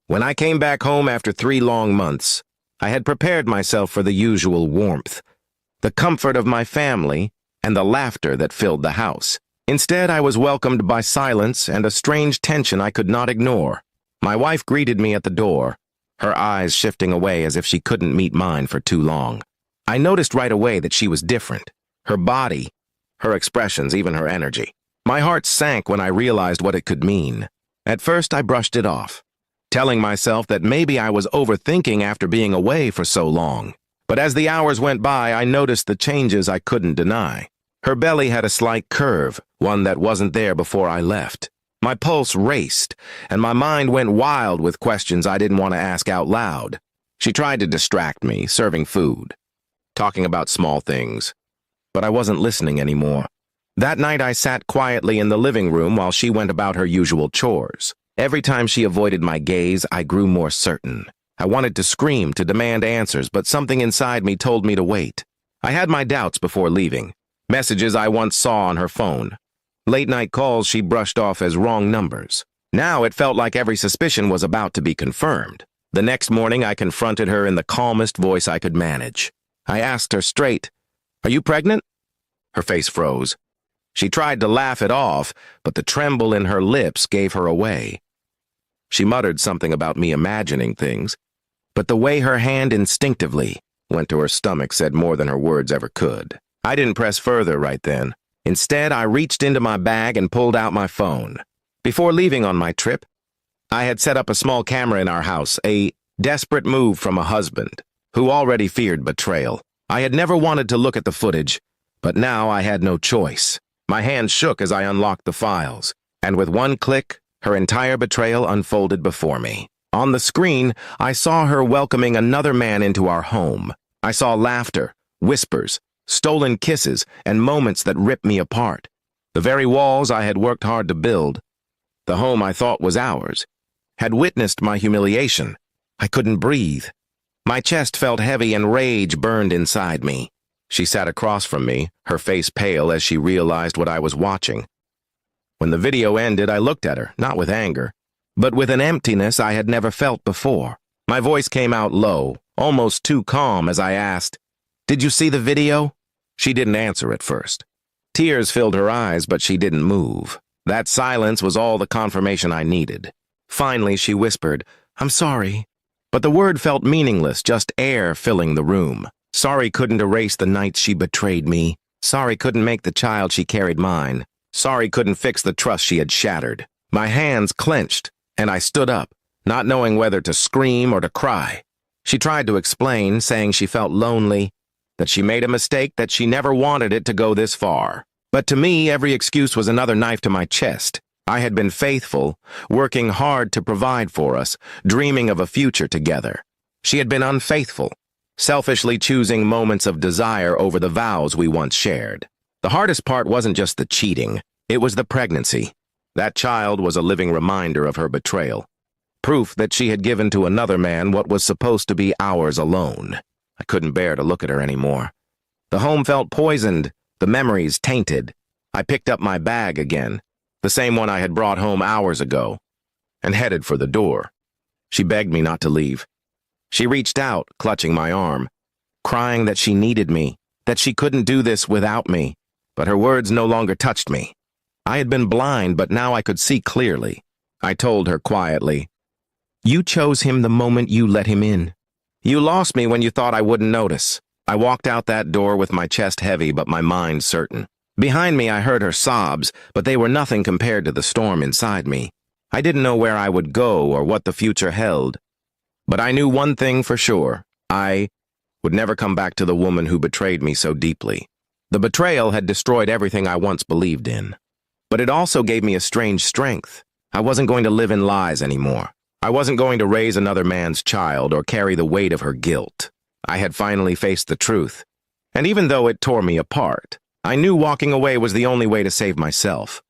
When I came back home after 3 long months, I had prepared myself for the usual warmth, the comfort of my family, and the laughter that filled the house. Instead, I was welcomed by silence and a strange tension I could not ignore. My wife greeted me at the door, her eyes shifting away as if she couldn't meet mine for too long. I noticed right away that she was different. Her body, her expressions, even her energy. My heart sank when I realized what it could mean. At first, I brushed it off, telling myself that maybe I was overthinking after being away for so long. But as the hours went by, I noticed the changes I couldn't deny. Her belly had a slight curve, one that wasn't there before I left. My pulse raced, and my mind went wild with questions I didn't want to ask out loud. She tried to distract me, serving food, talking about small things. But I wasn't listening anymore. That night I sat quietly in the living room while she went about her usual chores. Every time she avoided my gaze, I grew more certain. I wanted to scream, to demand answers, but something inside me told me to wait. I had my doubts before leaving. Messages I once saw on her phone. Late-night calls she brushed off as wrong numbers. Now it felt like every suspicion was about to be confirmed. The next morning I confronted her in the calmest voice I could manage. I asked her straight, "Are you pregnant?" Her face froze. She tried to laugh it off, but the tremble in her lips gave her away. She muttered something about me imagining things, but the way her hand instinctively went to her stomach said more than her words ever could. I didn't press further right then. Instead, I reached into my bag and pulled out my phone. Before leaving on my trip, I had set up a small camera in our house, a desperate move from a husband who already feared betrayal. I had never wanted to look at the footage, but now I had no choice. My hands shook as I unlocked the files, and with one click, her entire betrayal unfolded before me. On the screen, I saw her welcoming another man into our home. I saw laughter, whispers, stolen kisses, and moments that ripped me apart. The very walls I had worked hard to build, the home I thought was ours, had witnessed my humiliation. I couldn't breathe. My chest felt heavy and rage burned inside me. She sat across from me, her face pale as she realized what I was watching. When the video ended, I looked at her, not with anger, but with an emptiness I had never felt before. My voice came out low, almost too calm as I asked, "Did you see the video?" She didn't answer at first. Tears filled her eyes, but she didn't move. That silence was all the confirmation I needed. Finally, she whispered, "I'm sorry." But the word felt meaningless, just air filling the room. Sorry couldn't erase the nights she betrayed me. Sorry couldn't make the child she carried mine. Sorry couldn't fix the trust she had shattered. My hands clenched, and I stood up, not knowing whether to scream or to cry. She tried to explain, saying she felt lonely, that she made a mistake, that she never wanted it to go this far. But to me, every excuse was another knife to my chest. I had been faithful, working hard to provide for us, dreaming of a future together. She had been unfaithful, selfishly choosing moments of desire over the vows we once shared. The hardest part wasn't just the cheating, it was the pregnancy. That child was a living reminder of her betrayal, proof that she had given to another man what was supposed to be ours alone. I couldn't bear to look at her anymore. The home felt poisoned, the memories tainted. I picked up my bag again, the same one I had brought home hours ago, and headed for the door. She begged me not to leave. She reached out, clutching my arm, crying that she needed me, that she couldn't do this without me, but her words no longer touched me. I had been blind, but now I could see clearly. I told her quietly, "You chose him the moment you let him in. You lost me when you thought I wouldn't notice." I walked out that door with my chest heavy but my mind certain. Behind me I heard her sobs, but they were nothing compared to the storm inside me. I didn't know where I would go or what the future held. But I knew one thing for sure. I would never come back to the woman who betrayed me so deeply. The betrayal had destroyed everything I once believed in. But it also gave me a strange strength. I wasn't going to live in lies anymore. I wasn't going to raise another man's child or carry the weight of her guilt. I had finally faced the truth. And even though it tore me apart, I knew walking away was the only way to save myself.